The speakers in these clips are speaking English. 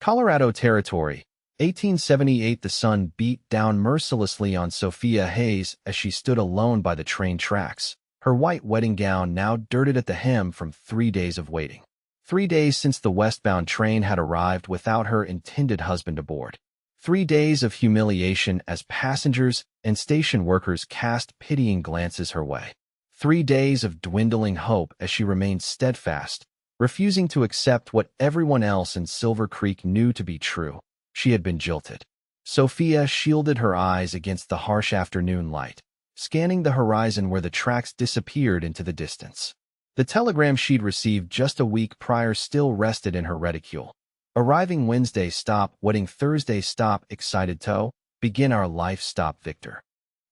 Colorado Territory, 1878. The sun beat down mercilessly on Sophia Hayes as she stood alone by the train tracks, her white wedding gown now dirted at the hem from 3 days of waiting. 3 days since the westbound train had arrived without her intended husband aboard. 3 days of humiliation as passengers and station workers cast pitying glances her way. 3 days of dwindling hope as she remained steadfast, refusing to accept what everyone else in Silver Creek knew to be true. She had been jilted. Sophia shielded her eyes against the harsh afternoon light, scanning the horizon where the tracks disappeared into the distance. The telegram she'd received just a week prior still rested in her reticule. Arriving Wednesday stop, wedding Thursday stop, excited tow, begin our life stop Victor.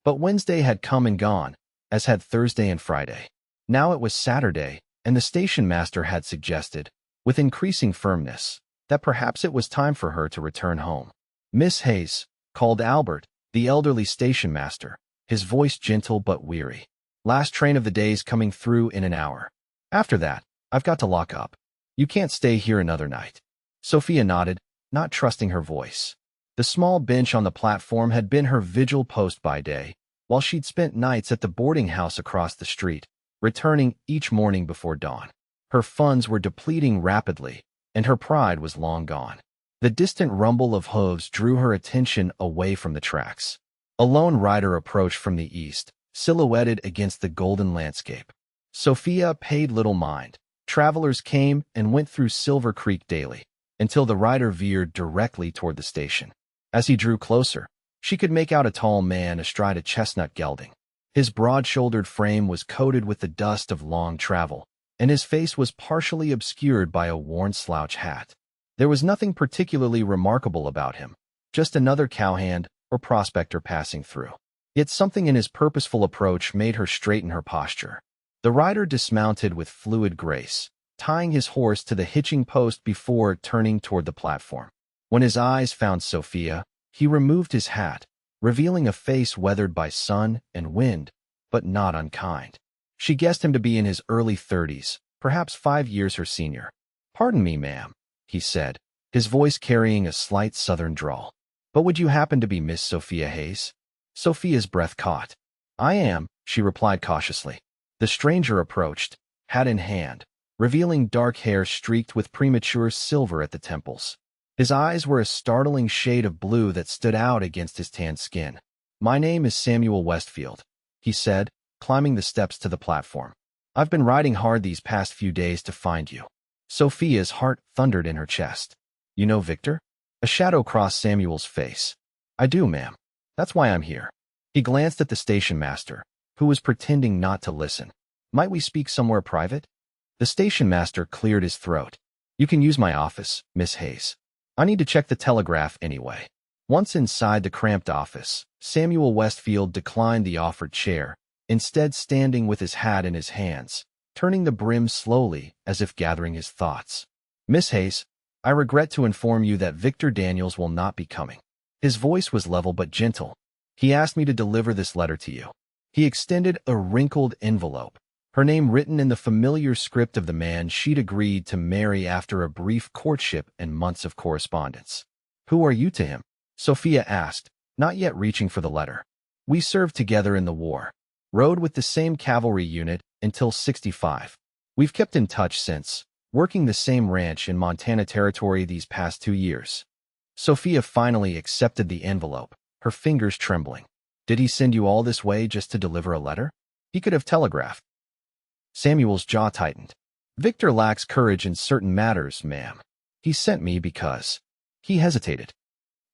But Wednesday had come and gone, as had Thursday and Friday. Now it was Saturday, and the station master had suggested, with increasing firmness, that perhaps it was time for her to return home. "Miss Hayes," called Albert, the elderly station master, his voice gentle but weary. "Last train of the day's coming through in an hour. After that, I've got to lock up. You can't stay here another night." Sophia nodded, not trusting her voice. The small bench on the platform had been her vigil post by day, while she'd spent nights at the boarding house across the street, returning each morning before dawn. Her funds were depleting rapidly, and her pride was long gone. The distant rumble of hooves drew her attention away from the tracks. A lone rider approached from the east, silhouetted against the golden landscape. Sophia paid little mind. Travelers came and went through Silver Creek daily, until the rider veered directly toward the station. As he drew closer, she could make out a tall man astride a chestnut gelding. His broad-shouldered frame was coated with the dust of long travel, and his face was partially obscured by a worn slouch hat. There was nothing particularly remarkable about him, just another cowhand or prospector passing through. Yet something in his purposeful approach made her straighten her posture. The rider dismounted with fluid grace, tying his horse to the hitching post before turning toward the platform. When his eyes found Sophia, he removed his hat, revealing a face weathered by sun and wind, but not unkind. She guessed him to be in his early 30s, perhaps 5 years her senior. "Pardon me, ma'am," he said, his voice carrying a slight southern drawl. "But would you happen to be Miss Sophia Hayes?" Sophia's breath caught. "I am," she replied cautiously. The stranger approached, hat in hand, revealing dark hair streaked with premature silver at the temples. His eyes were a startling shade of blue that stood out against his tanned skin. "My name is Samuel Westfield," he said, climbing the steps to the platform. "I've been riding hard these past few days to find you." Sophia's heart thundered in her chest. "You know Victor?" A shadow crossed Samuel's face. "I do, ma'am. That's why I'm here." He glanced at the station master, who was pretending not to listen. "Might we speak somewhere private?" The station master cleared his throat. "You can use my office, Miss Hayes. I need to check the telegraph anyway." Once inside the cramped office, Samuel Westfield declined the offered chair, instead standing with his hat in his hands, turning the brim slowly as if gathering his thoughts. "Miss Hayes, I regret to inform you that Victor Daniels will not be coming." His voice was level but gentle. "He asked me to deliver this letter to you." He extended a wrinkled envelope, her name written in the familiar script of the man she'd agreed to marry after a brief courtship and months of correspondence. "Who are you to him?" Sophia asked, not yet reaching for the letter. "We served together in the war, rode with the same cavalry unit until 65. We've kept in touch since, working the same ranch in Montana Territory these past 2 years." Sophia finally accepted the envelope, her fingers trembling. "Did he send you all this way just to deliver a letter? He could have telegraphed." Samuel's jaw tightened. "Victor lacks courage in certain matters, ma'am. He sent me because—" He hesitated.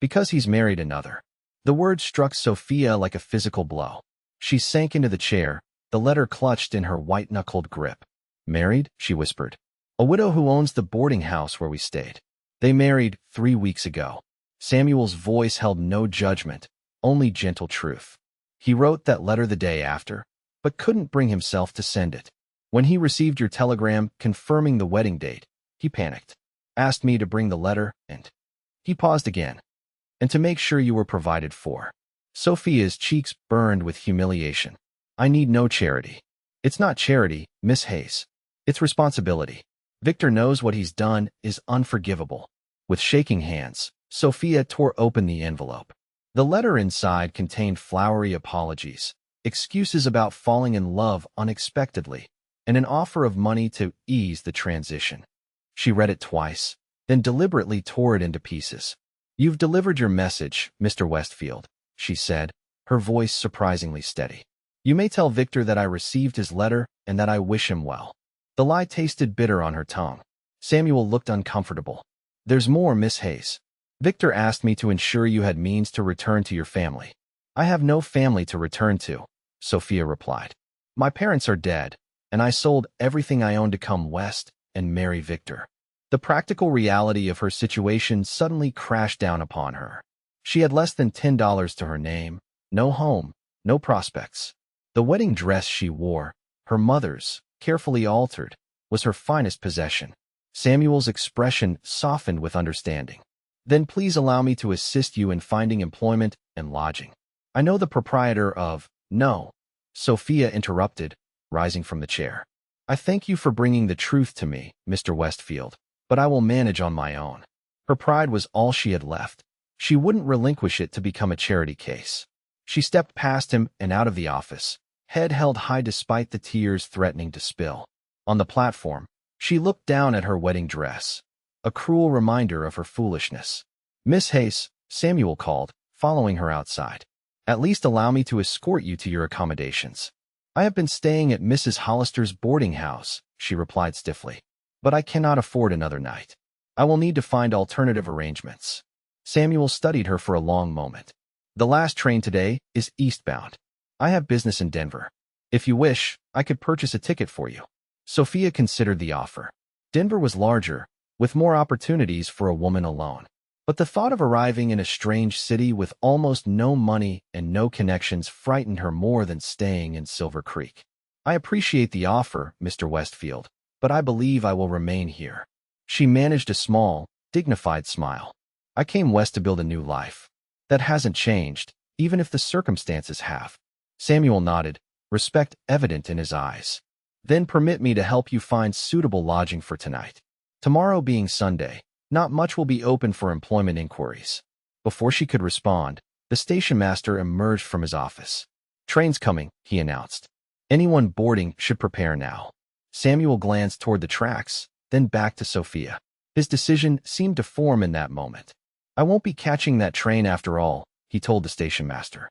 "Because he's married another." The word struck Sophia like a physical blow. She sank into the chair, the letter clutched in her white-knuckled grip. "Married?" she whispered. "A widow who owns the boarding house where we stayed. They married 3 weeks ago." Samuel's voice held no judgment, only gentle truth. "He wrote that letter the day after, but couldn't bring himself to send it. When he received your telegram confirming the wedding date, he panicked, asked me to bring the letter, and—" He paused again. "And to make sure you were provided for." Sophia's cheeks burned with humiliation. "I need no charity." "It's not charity, Miss Hayes. It's responsibility. Victor knows what he's done is unforgivable." With shaking hands, Sophia tore open the envelope. The letter inside contained flowery apologies, excuses about falling in love unexpectedly, and an offer of money to ease the transition. She read it twice, then deliberately tore it into pieces. "You've delivered your message, Mr. Westfield," she said, her voice surprisingly steady. "You may tell Victor that I received his letter and that I wish him well." The lie tasted bitter on her tongue. Samuel looked uncomfortable. "There's more, Miss Hayes. Victor asked me to ensure you had means to return to your family." "I have no family to return to," Sophia replied. "My parents are dead, and I sold everything I owned to come west and marry Victor." The practical reality of her situation suddenly crashed down upon her. She had less than $10 to her name, no home, no prospects. The wedding dress she wore, her mother's, carefully altered, was her finest possession. Samuel's expression softened with understanding. "Then please allow me to assist you in finding employment and lodging. I know the proprietor of—" "No," Sophia interrupted, rising from the chair. "I thank you for bringing the truth to me, Mr. Westfield, but I will manage on my own." Her pride was all she had left. She wouldn't relinquish it to become a charity case. She stepped past him and out of the office, head held high despite the tears threatening to spill. On the platform, she looked down at her wedding dress, a cruel reminder of her foolishness. "Miss Hayes," Samuel called, following her outside. "At least allow me to escort you to your accommodations." "I have been staying at Mrs. Hollister's boarding house," she replied stiffly. "But I cannot afford another night. I will need to find alternative arrangements." Samuel studied her for a long moment. "The last train today is eastbound. I have business in Denver. If you wish, I could purchase a ticket for you." Sophia considered the offer. Denver was larger, with more opportunities for a woman alone. But the thought of arriving in a strange city with almost no money and no connections frightened her more than staying in Silver Creek. "I appreciate the offer, Mr. Westfield, but I believe I will remain here." She managed a small, dignified smile. "I came west to build a new life. That hasn't changed, even if the circumstances have." Samuel nodded, respect evident in his eyes. "Then permit me to help you find suitable lodging for tonight. Tomorrow being Sunday, not much will be open for employment inquiries." Before she could respond, the station master emerged from his office. "Train's coming," he announced. "Anyone boarding should prepare now." Samuel glanced toward the tracks, then back to Sophia. His decision seemed to form in that moment. "I won't be catching that train after all," he told the station master.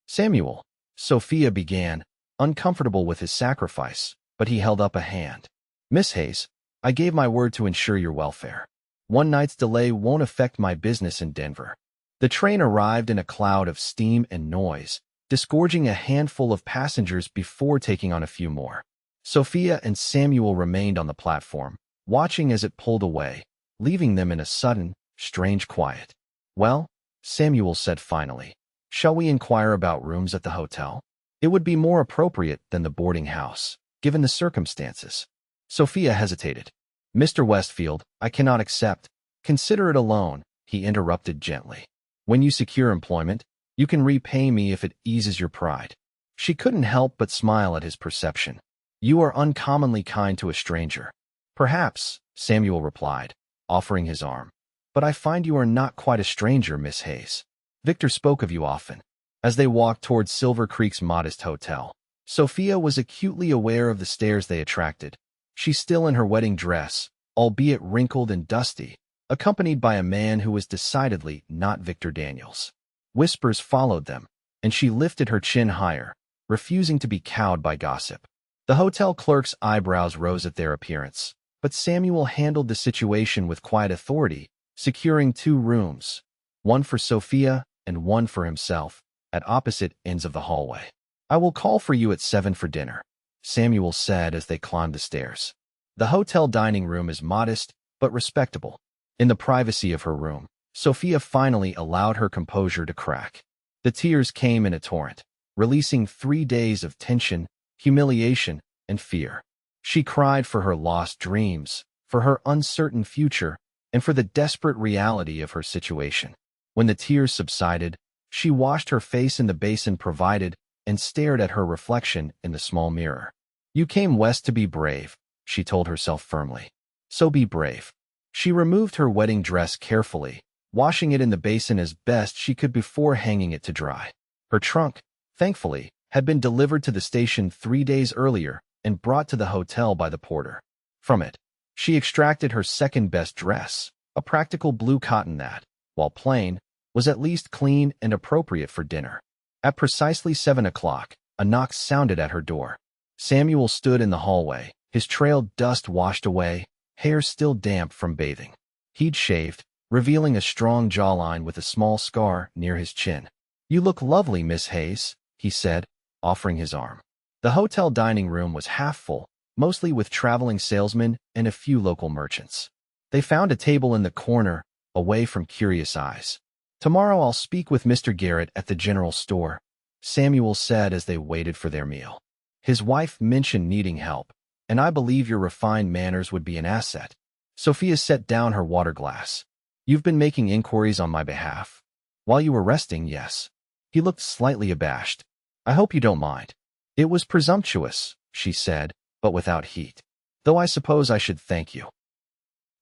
"Samuel," Sophia began, uncomfortable with his sacrifice, but he held up a hand. "Miss Hayes, I gave my word to ensure your welfare. One night's delay won't affect my business in Denver." The train arrived in a cloud of steam and noise, disgorging a handful of passengers before taking on a few more. Sophia and Samuel remained on the platform, watching as it pulled away, leaving them in a sudden, strange quiet. "Well," Samuel said finally, "shall we inquire about rooms at the hotel? It would be more appropriate than the boarding house, given the circumstances." Sophia hesitated. "Mr. Westfield, I cannot accept. Consider it a loan," he interrupted gently. "When you secure employment, you can repay me if it eases your pride." She couldn't help but smile at his perception. "You are uncommonly kind to a stranger." "Perhaps," Samuel replied, offering his arm. "But I find you are not quite a stranger, Miss Hayes. Victor spoke of you often." As they walked toward Silver Creek's modest hotel, Sophia was acutely aware of the stares they attracted. She still in her wedding dress, albeit wrinkled and dusty, accompanied by a man who was decidedly not Victor Daniels. Whispers followed them, and she lifted her chin higher, refusing to be cowed by gossip. The hotel clerk's eyebrows rose at their appearance, but Samuel handled the situation with quiet authority, securing 2 rooms, one for Sophia and one for himself, at opposite ends of the hallway. "I will call for you at 7 for dinner," Samuel said as they climbed the stairs. The hotel dining room is modest, but respectable. In the privacy of her room, Sophia finally allowed her composure to crack. The tears came in a torrent, releasing 3 days of tension, humiliation, and fear. She cried for her lost dreams, for her uncertain future, and for the desperate reality of her situation. When the tears subsided, she washed her face in the basin provided and stared at her reflection in the small mirror. "You came west to be brave," she told herself firmly. "So be brave." She removed her wedding dress carefully, washing it in the basin as best she could before hanging it to dry. Her trunk, thankfully, had been delivered to the station 3 days earlier and brought to the hotel by the porter. From it, she extracted her second-best dress, a practical blue cotton that, while plain, was at least clean and appropriate for dinner. At precisely 7 o'clock, a knock sounded at her door. Samuel stood in the hallway, his trail dust washed away, hair still damp from bathing. He'd shaved, revealing a strong jawline with a small scar near his chin. "You look lovely, Miss Hayes," he said, offering his arm. The hotel dining room was half full, mostly with traveling salesmen and a few local merchants. They found a table in the corner, away from curious eyes. "Tomorrow I'll speak with Mr. Garrett at the general store," Samuel said as they waited for their meal. His wife mentioned needing help, "and I believe your refined manners would be an asset." Sophia set down her water glass. "You've been making inquiries on my behalf." "While you were resting, yes." He looked slightly abashed. "I hope you don't mind." "It was presumptuous," she said, but without heat. "Though I suppose I should thank you."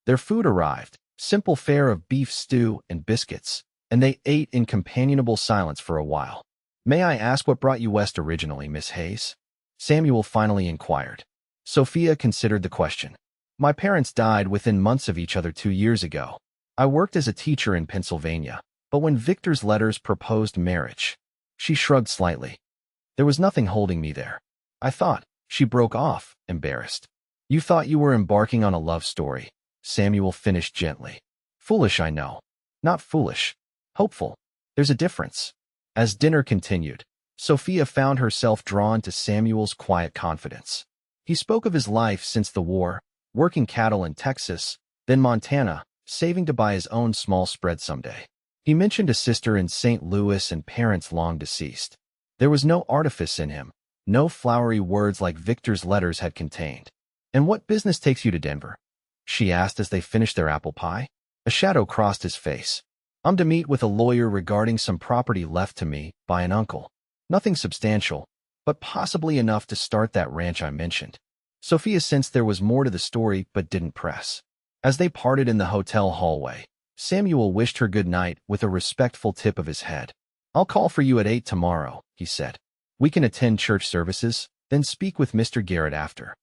Their food arrived, simple fare of beef stew and biscuits, and they ate in companionable silence for a while. "May I ask what brought you west originally, Miss Hayes?" Samuel finally inquired. Sophia considered the question. "My parents died within months of each other 2 years ago. I worked as a teacher in Pennsylvania, but when Victor's letters proposed marriage..." She shrugged slightly. "There was nothing holding me there. I thought..." She broke off, embarrassed. "You thought you were embarking on a love story," Samuel finished gently. "Foolish, I know. Not foolish. Hopeful. There's a difference." As dinner continued, Sophia found herself drawn to Samuel's quiet confidence. He spoke of his life since the war, working cattle in Texas, then Montana, saving to buy his own small spread someday. He mentioned a sister in St. Louis and parents long deceased. There was no artifice in him, no flowery words like Victor's letters had contained. "And what business takes you to Denver?" she asked as they finished their apple pie. A shadow crossed his face. "I'm to meet with a lawyer regarding some property left to me by an uncle. Nothing substantial, but possibly enough to start that ranch I mentioned." Sophia sensed there was more to the story but didn't press. As they parted in the hotel hallway, Samuel wished her good night with a respectful tip of his head. "I'll call for you at 8 tomorrow," he said. "We can attend church services, then speak with Mr. Garrett after."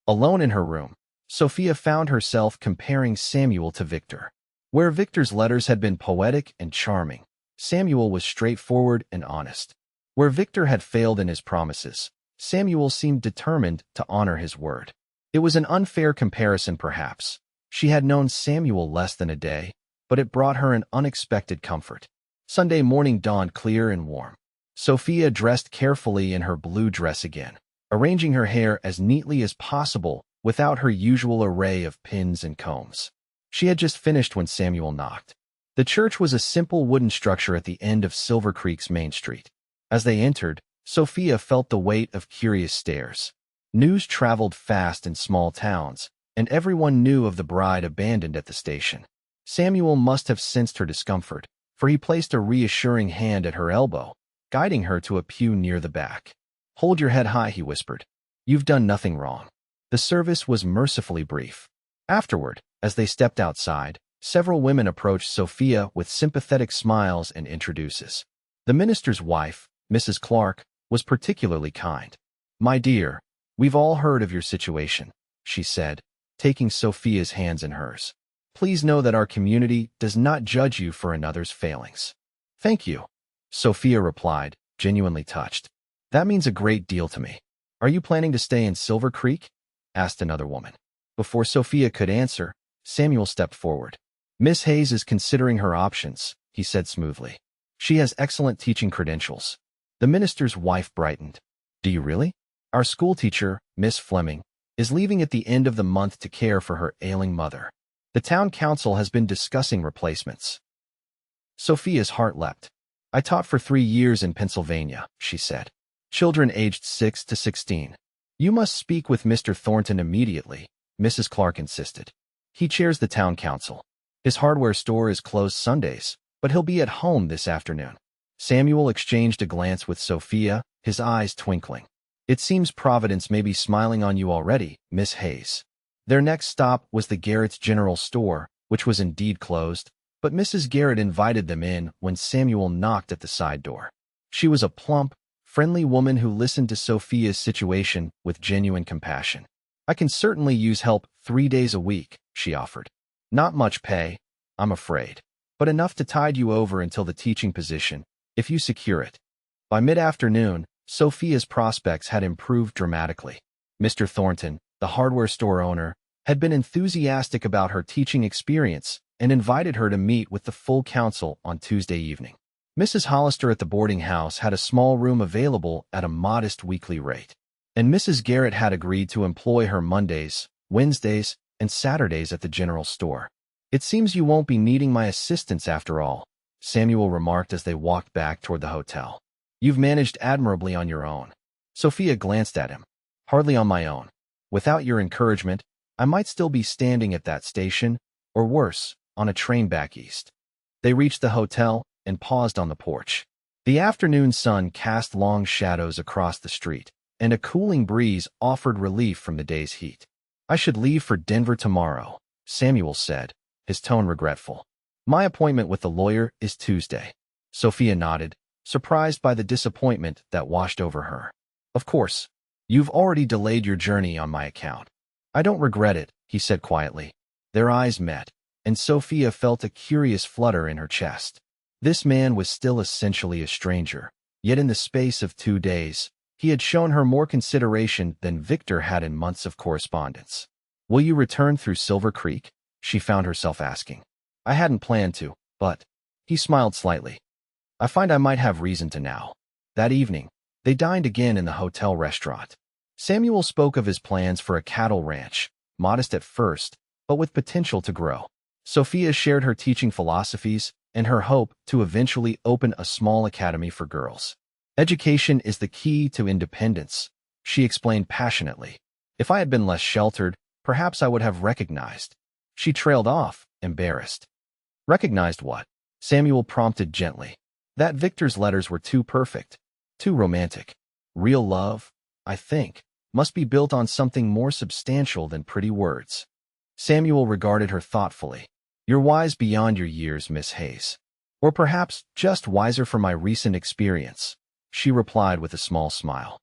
Alone in her room, Sophia found herself comparing Samuel to Victor. Where Victor's letters had been poetic and charming, Samuel was straightforward and honest. Where Victor had failed in his promises, Samuel seemed determined to honor his word. It was an unfair comparison, perhaps. She had known Samuel less than a day, but it brought her an unexpected comfort. Sunday morning dawned clear and warm. Sophia dressed carefully in her blue dress again, arranging her hair as neatly as possible without her usual array of pins and combs. She had just finished when Samuel knocked. The church was a simple wooden structure at the end of Silver Creek's Main Street. As they entered, Sophia felt the weight of curious stares. News traveled fast in small towns, and everyone knew of the bride abandoned at the station. Samuel must have sensed her discomfort, for he placed a reassuring hand at her elbow, guiding her to a pew near the back. "Hold your head high," he whispered. "You've done nothing wrong." The service was mercifully brief. Afterward, as they stepped outside, several women approached Sophia with sympathetic smiles and introduces. The minister's wife, Mrs. Clark, was particularly kind. "My dear, we've all heard of your situation," she said, taking Sophia's hands in hers. "Please know that our community does not judge you for another's failings." "Thank you," Sophia replied, genuinely touched. "That means a great deal to me." "Are you planning to stay in Silver Creek?" asked another woman. Before Sophia could answer, Samuel stepped forward. "Miss Hayes is considering her options," he said smoothly. "She has excellent teaching credentials." The minister's wife brightened. "Do you really?" "Our schoolteacher, Miss Fleming, is leaving at the end of the month to care for her ailing mother. The town council has been discussing replacements." Sophia's heart leapt. "I taught for 3 years in Pennsylvania," she said. "Children aged 6 to 16. "You must speak with Mr. Thornton immediately," Mrs. Clark insisted. "He chairs the town council. His hardware store is closed Sundays, but he'll be at home this afternoon." Samuel exchanged a glance with Sophia, his eyes twinkling. "It seems Providence may be smiling on you already, Miss Hayes." Their next stop was the Garrett's General Store, which was indeed closed, but Mrs. Garrett invited them in when Samuel knocked at the side door. She was a plump, friendly woman who listened to Sophia's situation with genuine compassion. "I can certainly use help 3 days a week," she offered. "Not much pay, I'm afraid, but enough to tide you over until the teaching position, if you secure it." By mid-afternoon, Sophia's prospects had improved dramatically. Mr. Thornton, the hardware store owner, had been enthusiastic about her teaching experience and invited her to meet with the full council on Tuesday evening. Mrs. Hollister at the boarding house had a small room available at a modest weekly rate, and Mrs. Garrett had agreed to employ her Mondays, Wednesdays, and Saturdays at the general store. "It seems you won't be needing my assistance after all," Samuel remarked as they walked back toward the hotel. "You've managed admirably on your own." Sophia glanced at him. "Hardly on my own. Without your encouragement, I might still be standing at that station, or worse, on a train back east." They reached the hotel and paused on the porch. The afternoon sun cast long shadows across the street, and a cooling breeze offered relief from the day's heat. "I should leave for Denver tomorrow," Samuel said, his tone regretful. "My appointment with the lawyer is Tuesday." Sophia nodded, surprised by the disappointment that washed over her. "Of course. You've already delayed your journey on my account." "I don't regret it," he said quietly. Their eyes met, and Sophia felt a curious flutter in her chest. This man was still essentially a stranger, yet in the space of 2 days, he had shown her more consideration than Victor had in months of correspondence. "Will you return through Silver Creek?" she found herself asking. "I hadn't planned to, but—" He smiled slightly. "I find I might have reason to now." That evening, they dined again in the hotel restaurant. Samuel spoke of his plans for a cattle ranch, modest at first, but with potential to grow. Sophia shared her teaching philosophies and her hope to eventually open a small academy for girls. "Education is the key to independence," she explained passionately. "If I had been less sheltered, perhaps I would have recognized." She trailed off, embarrassed. "Recognized what?" Samuel prompted gently. "That Victor's letters were too perfect, too romantic. Real love, I think, must be built on something more substantial than pretty words." Samuel regarded her thoughtfully. "You're wise beyond your years, Miss Hayes. Or perhaps just wiser from my recent experience," she replied with a small smile.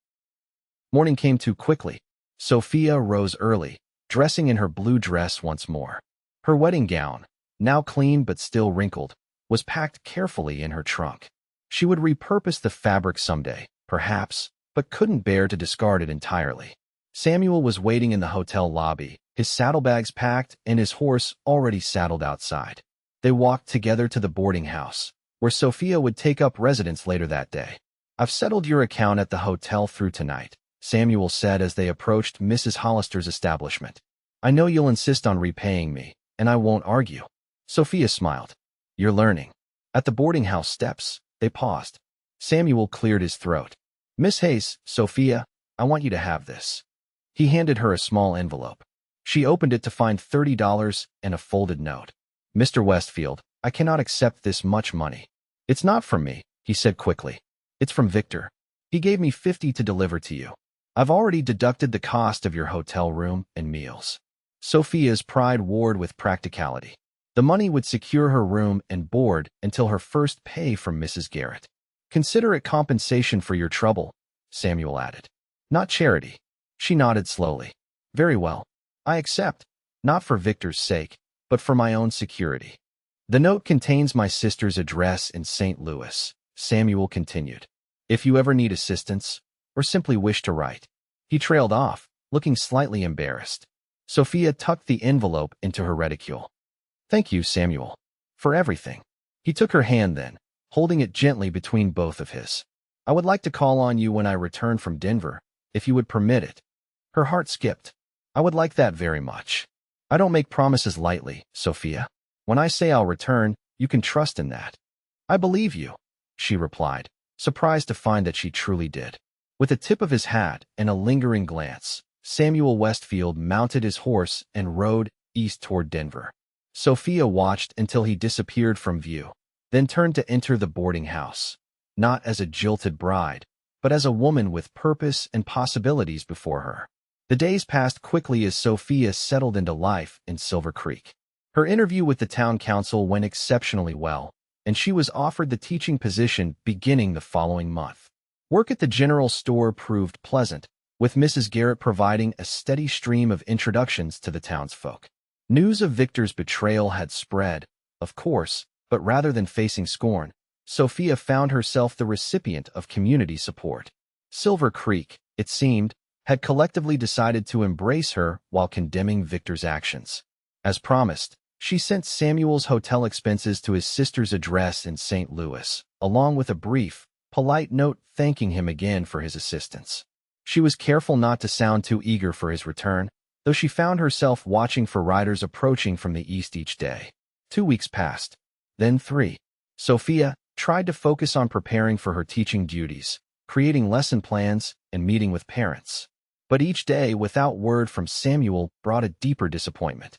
Morning came too quickly. Sophia rose early, dressing in her blue dress once more. Her wedding gown, now clean but still wrinkled, was packed carefully in her trunk. She would repurpose the fabric someday, perhaps, but couldn't bear to discard it entirely. Samuel was waiting in the hotel lobby, his saddlebags packed and his horse already saddled outside. They walked together to the boarding house, where Sophia would take up residence later that day. "I've settled your account at the hotel through tonight," Samuel said as they approached Mrs. Hollister's establishment. "I know you'll insist on repaying me, and I won't argue." Sophia smiled. "You're learning." At the boarding house steps, they paused. Samuel cleared his throat. "Miss Hayes, Sophia, I want you to have this." He handed her a small envelope. She opened it to find $30 and a folded note. "Mr. Westfield, I cannot accept this much money." "It's not from me," he said quickly. "It's from Victor. He gave me $50 to deliver to you. I've already deducted the cost of your hotel room and meals." Sophia's pride warred with practicality. The money would secure her room and board until her first pay from Mrs. Garrett. "Consider it compensation for your trouble," Samuel added. "Not charity." She nodded slowly. "Very well. I accept, not for Victor's sake, but for my own security." "The note contains my sister's address in St. Louis," Samuel continued. "If you ever need assistance, or simply wish to write." He trailed off, looking slightly embarrassed. Sophia tucked the envelope into her reticule. "Thank you, Samuel, for everything." He took her hand then, holding it gently between both of his. "I would like to call on you when I return from Denver, if you would permit it." Her heart skipped. "I would like that very much." "I don't make promises lightly, Sophia. When I say I'll return, you can trust in that." "I believe you," she replied, surprised to find that she truly did. With a tip of his hat and a lingering glance, Samuel Westfield mounted his horse and rode east toward Denver. Sophia watched until he disappeared from view, then turned to enter the boarding house, not as a jilted bride, but as a woman with purpose and possibilities before her. The days passed quickly as Sophia settled into life in Silver Creek. Her interview with the town council went exceptionally well, and she was offered the teaching position beginning the following month. Work at the general store proved pleasant, with Mrs. Garrett providing a steady stream of introductions to the townsfolk. News of Victor's betrayal had spread, of course, but rather than facing scorn, Sophia found herself the recipient of community support. Silver Creek, it seemed, had collectively decided to embrace her while condemning Victor's actions. As promised, she sent Samuel's hotel expenses to his sister's address in St. Louis, along with a brief, polite note thanking him again for his assistance. She was careful not to sound too eager for his return, though she found herself watching for riders approaching from the east each day. 2 weeks passed, then 3. Sophia tried to focus on preparing for her teaching duties, creating lesson plans, and meeting with parents. But each day, without word from Samuel, brought a deeper disappointment.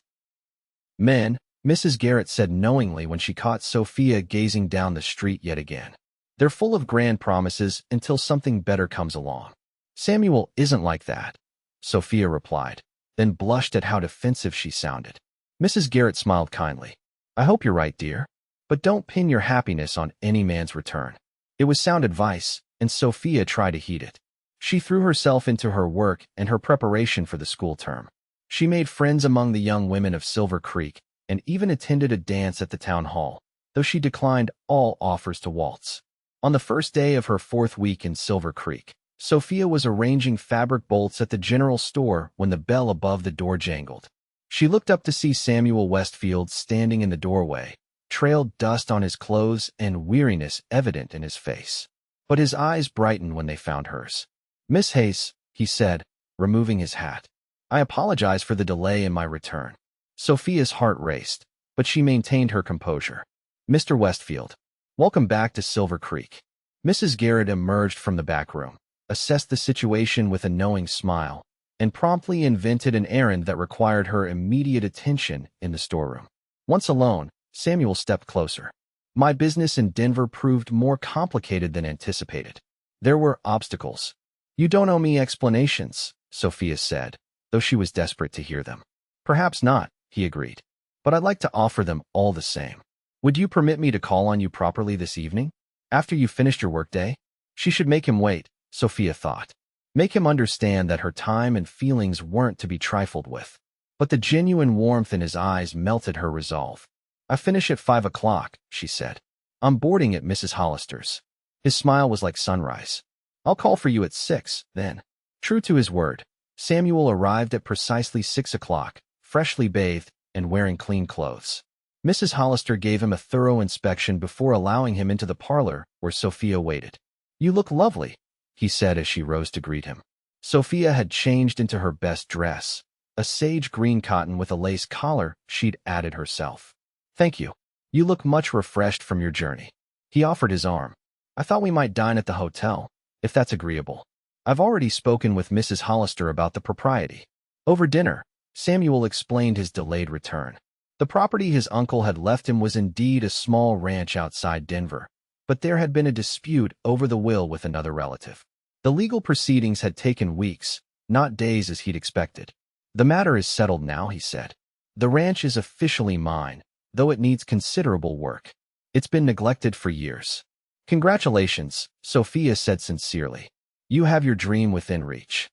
"Men," Mrs. Garrett said knowingly when she caught Sophia gazing down the street yet again. "They're full of grand promises until something better comes along." "Samuel isn't like that," Sophia replied, then blushed at how defensive she sounded. Mrs. Garrett smiled kindly. "I hope you're right, dear. But don't pin your happiness on any man's return." It was sound advice, and Sophia tried to heed it. She threw herself into her work and her preparation for the school term. She made friends among the young women of Silver Creek and even attended a dance at the town hall, though she declined all offers to waltz. On the first day of her 4th week in Silver Creek, Sophia was arranging fabric bolts at the general store when the bell above the door jangled. She looked up to see Samuel Westfield standing in the doorway, trailed dust on his clothes and weariness evident in his face. But his eyes brightened when they found hers. "Miss Hayes," he said, removing his hat. "I apologize for the delay in my return." Sophia's heart raced, but she maintained her composure. "Mr. Westfield, welcome back to Silver Creek." Mrs. Garrett emerged from the back room, assessed the situation with a knowing smile, and promptly invented an errand that required her immediate attention in the storeroom. Once alone, Samuel stepped closer. "My business in Denver proved more complicated than anticipated. There were obstacles." "You don't owe me explanations," Sophia said, though she was desperate to hear them. "Perhaps not," he agreed, "but I'd like to offer them all the same. Would you permit me to call on you properly this evening, after you finished your workday?" She should make him wait, Sophia thought. Make him understand that her time and feelings weren't to be trifled with. But the genuine warmth in his eyes melted her resolve. "I finish at 5 o'clock," she said. "I'm boarding at Mrs. Hollister's." His smile was like sunrise. "I'll call for you at 6, then." True to his word, Samuel arrived at precisely 6 o'clock, freshly bathed and wearing clean clothes. Mrs. Hollister gave him a thorough inspection before allowing him into the parlor where Sophia waited. "You look lovely," he said as she rose to greet him. Sophia had changed into her best dress, a sage green cotton with a lace collar she'd added herself. "Thank you. You look much refreshed from your journey." He offered his arm. "I thought we might dine at the hotel, if that's agreeable. I've already spoken with Mrs. Hollister about the propriety." Over dinner, Samuel explained his delayed return. The property his uncle had left him was indeed a small ranch outside Denver, but there had been a dispute over the will with another relative. The legal proceedings had taken weeks, not days as he'd expected. "The matter is settled now," he said. "The ranch is officially mine, though it needs considerable work. It's been neglected for years." "Congratulations," Sophia said sincerely. "You have your dream within reach."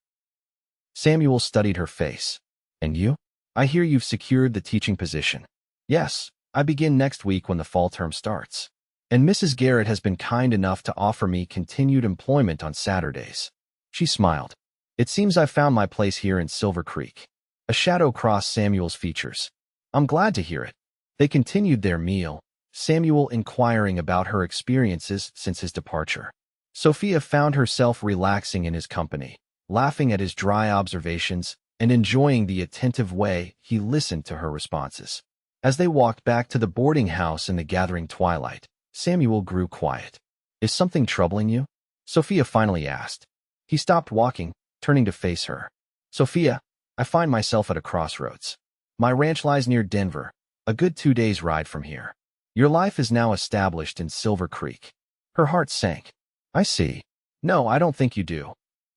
Samuel studied her face. "And you? I hear you've secured the teaching position." "Yes, I begin next week when the fall term starts. And Mrs. Garrett has been kind enough to offer me continued employment on Saturdays." She smiled. "It seems I've found my place here in Silver Creek." A shadow crossed Samuel's features. "I'm glad to hear it." They continued their meal, Samuel inquiring about her experiences since his departure. Sophia found herself relaxing in his company, laughing at his dry observations and enjoying the attentive way he listened to her responses. As they walked back to the boarding house in the gathering twilight, Samuel grew quiet. "Is something troubling you?" Sophia finally asked. He stopped walking, turning to face her. "Sophia, I find myself at a crossroads. My ranch lies near Denver, a good 2 days' ride from here. Your life is now established in Silver Creek." Her heart sank. "I see. No, I don't think you do."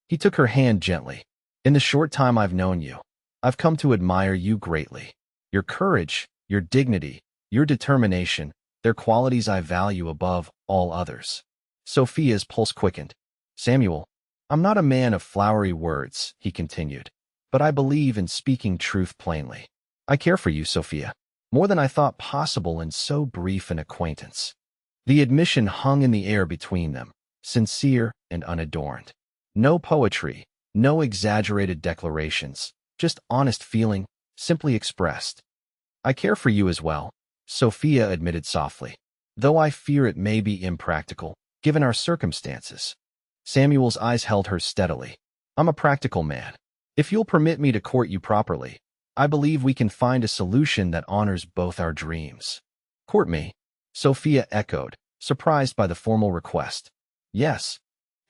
He took her hand gently. "In the short time I've known you, I've come to admire you greatly. Your courage, your dignity, your determination, they're qualities I value above all others. Sophia's pulse quickened. Samuel, I'm not a man of flowery words, he continued, but I believe in speaking truth plainly. I care for you, Sophia, more than I thought possible in so brief an acquaintance. The admission hung in the air between them, sincere and unadorned. No poetry, no exaggerated declarations, just honest feeling, simply expressed. I care for you as well, Sophia admitted softly, though I fear it may be impractical, given our circumstances. Samuel's eyes held her steadily. I'm a practical man. If you'll permit me to court you properly, I believe we can find a solution that honors both our dreams. Court me, Sophia echoed, surprised by the formal request. Yes.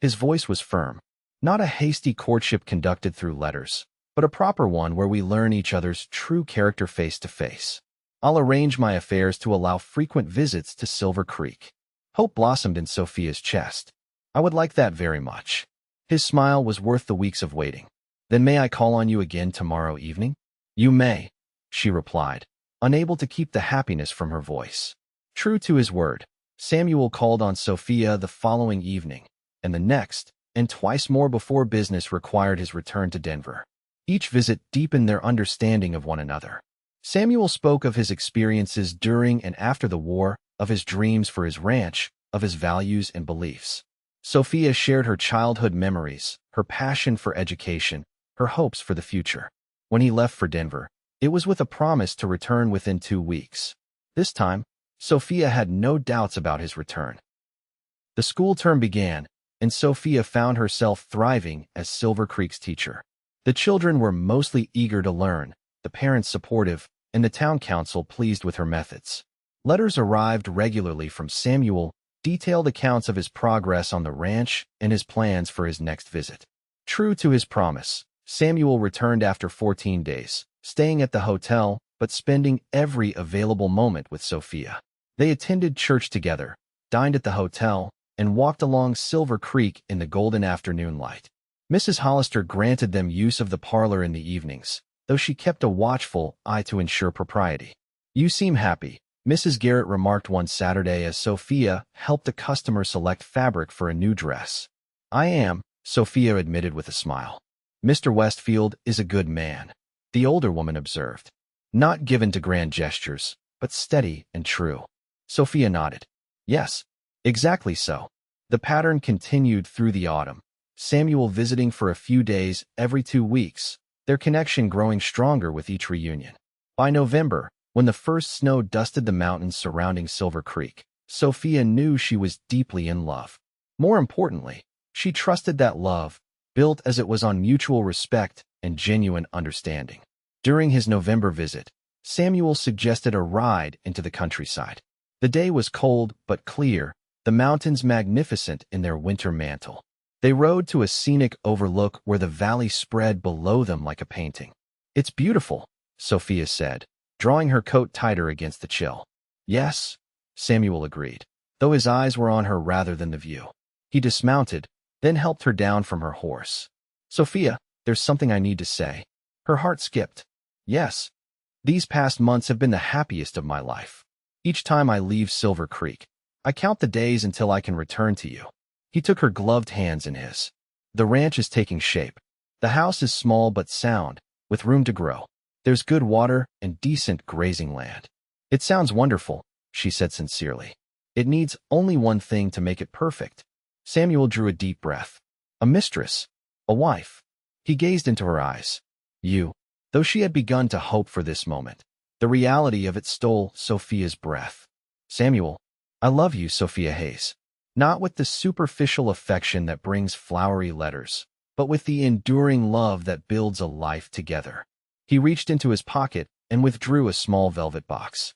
His voice was firm. Not a hasty courtship conducted through letters, but a proper one where we learn each other's true character face to face. I'll arrange my affairs to allow frequent visits to Silver Creek. Hope blossomed in Sophia's chest. I would like that very much. His smile was worth the weeks of waiting. Then may I call on you again tomorrow evening? You may, she replied, unable to keep the happiness from her voice. True to his word, Samuel called on Sophia the following evening, and the next, and twice more before business required his return to Denver. Each visit deepened their understanding of one another. Samuel spoke of his experiences during and after the war, of his dreams for his ranch, of his values and beliefs. Sophia shared her childhood memories, her passion for education, her hopes for the future. When he left for Denver, it was with a promise to return within 2 weeks. This time, Sophia had no doubts about his return. The school term began, and Sophia found herself thriving as Silver Creek's teacher. The children were mostly eager to learn, the parents supportive, and the town council pleased with her methods. Letters arrived regularly from Samuel, detailed accounts of his progress on the ranch and his plans for his next visit. True to his promise, Samuel returned after 14 days, staying at the hotel, but spending every available moment with Sophia. They attended church together, dined at the hotel, and walked along Silver Creek in the golden afternoon light. Mrs. Hollister granted them use of the parlor in the evenings, though she kept a watchful eye to ensure propriety. You seem happy, Mrs. Garrett remarked one Saturday as Sophia helped a customer select fabric for a new dress. I am, Sophia admitted with a smile. Mr. Westfield is a good man, the older woman observed. Not given to grand gestures, but steady and true. Sophia nodded. Yes, exactly so. The pattern continued through the autumn, Samuel visiting for a few days every 2 weeks, their connection growing stronger with each reunion. By November, when the first snow dusted the mountains surrounding Silver Creek, Sophia knew she was deeply in love. More importantly, she trusted that love, built as it was on mutual respect and genuine understanding. During his November visit, Samuel suggested a ride into the countryside. The day was cold but clear, the mountains magnificent in their winter mantle. They rode to a scenic overlook where the valley spread below them like a painting. It's beautiful, Sophia said, drawing her coat tighter against the chill. Yes, Samuel agreed, though his eyes were on her rather than the view. He dismounted, then helped her down from her horse. Sophia, there's something I need to say. Her heart skipped. Yes. These past months have been the happiest of my life. Each time I leave Silver Creek, I count the days until I can return to you. He took her gloved hands in his. The ranch is taking shape. The house is small but sound, with room to grow. There's good water and decent grazing land. It sounds wonderful, she said sincerely. It needs only one thing to make it perfect. Samuel drew a deep breath. A mistress. A wife. He gazed into her eyes. You. Though she had begun to hope for this moment, the reality of it stole Sophia's breath. Samuel, I love you, Sophia Hayes. Not with the superficial affection that brings flowery letters, but with the enduring love that builds a life together. He reached into his pocket and withdrew a small velvet box.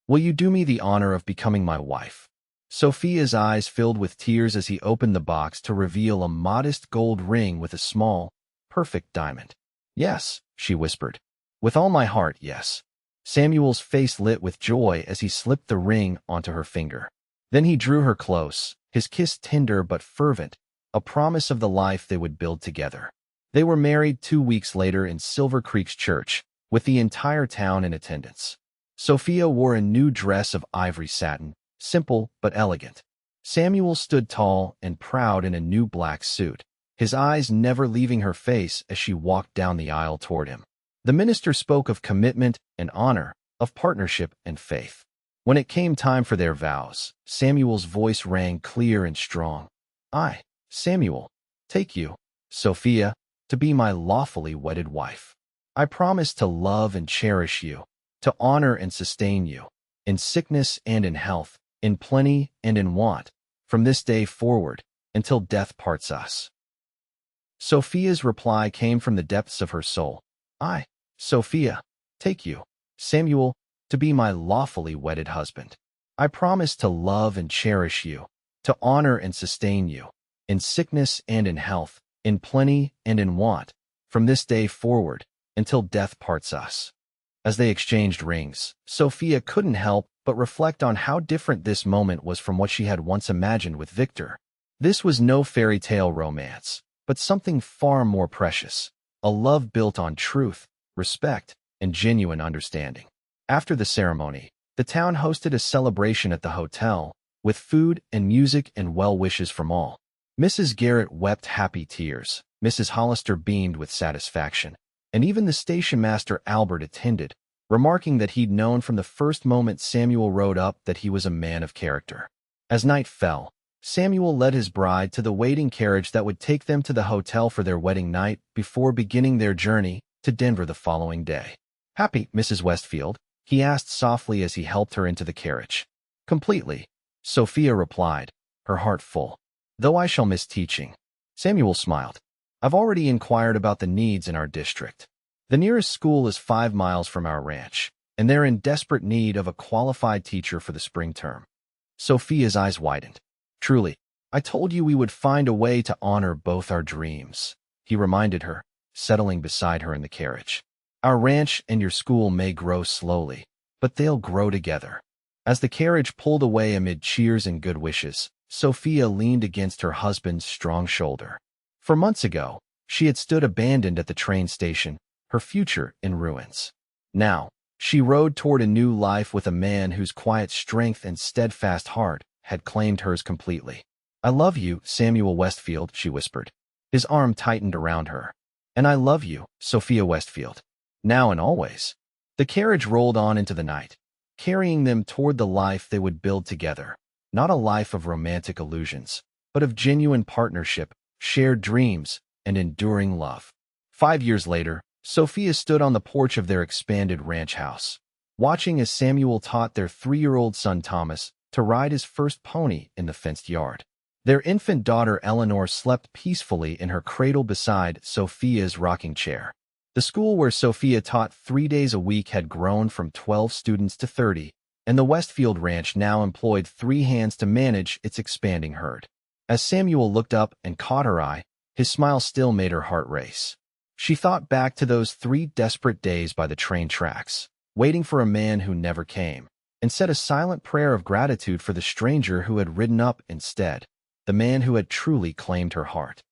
Will you do me the honor of becoming my wife? Sophia's eyes filled with tears as he opened the box to reveal a modest gold ring with a small, perfect diamond. Yes, she whispered. With all my heart, yes. Samuel's face lit with joy as he slipped the ring onto her finger. Then he drew her close, his kiss tender but fervent, a promise of the life they would build together. They were married 2 weeks later in Silver Creek's church, with the entire town in attendance. Sophia wore a new dress of ivory satin, simple but elegant. Samuel stood tall and proud in a new black suit, his eyes never leaving her face as she walked down the aisle toward him. The minister spoke of commitment and honor, of partnership and faith. When it came time for their vows, Samuel's voice rang clear and strong. I, Samuel, take you, Sophia, to be my lawfully wedded wife. I promise to love and cherish you, to honor and sustain you, in sickness and in health, in plenty and in want, from this day forward, until death parts us. Sophia's reply came from the depths of her soul. I, Sophia, take you, Samuel, to be my lawfully wedded husband. I promise to love and cherish you, to honor and sustain you, in sickness and in health, in plenty and in want, from this day forward, until death parts us. As they exchanged rings, Sophia couldn't help but reflect on how different this moment was from what she had once imagined with Victor. This was no fairy tale romance, but something far more precious, a love built on truth, respect, and genuine understanding. After the ceremony, the town hosted a celebration at the hotel, with food and music and well wishes from all. Mrs. Garrett wept happy tears, Mrs. Hollister beamed with satisfaction, and even the station master Albert attended, remarking that he'd known from the first moment Samuel rode up that he was a man of character. As night fell, Samuel led his bride to the waiting carriage that would take them to the hotel for their wedding night before beginning their journey to Denver the following day. Happy, Mrs. Westfield? He asked softly as he helped her into the carriage. Completely, Sophia replied, her heart full. Though I shall miss teaching. Samuel smiled. I've already inquired about the needs in our district. The nearest school is 5 miles from our ranch, and they're in desperate need of a qualified teacher for the spring term. Sophia's eyes widened. Truly, I told you we would find a way to honor both our dreams, he reminded her, settling beside her in the carriage. Our ranch and your school may grow slowly, but they'll grow together. As the carriage pulled away amid cheers and good wishes, Sophia leaned against her husband's strong shoulder. For months ago, she had stood abandoned at the train station, her future in ruins. Now, she rode toward a new life with a man whose quiet strength and steadfast heart had claimed hers completely. I love you, Samuel Westfield, she whispered. His arm tightened around her. And I love you, Sophia Westfield. Now and always. The carriage rolled on into the night, carrying them toward the life they would build together. Not a life of romantic illusions, but of genuine partnership, shared dreams, and enduring love. 5 years later, Sophia stood on the porch of their expanded ranch house, watching as Samuel taught their 3-year-old son Thomas to ride his first pony in the fenced yard. Their infant daughter Eleanor slept peacefully in her cradle beside Sophia's rocking chair. The school where Sophia taught 3 days a week had grown from 12 students to 30, and the Westfield Ranch now employed 3 hands to manage its expanding herd. As Samuel looked up and caught her eye, his smile still made her heart race. She thought back to those 3 desperate days by the train tracks, waiting for a man who never came, and said a silent prayer of gratitude for the stranger who had ridden up instead, the man who had truly claimed her heart.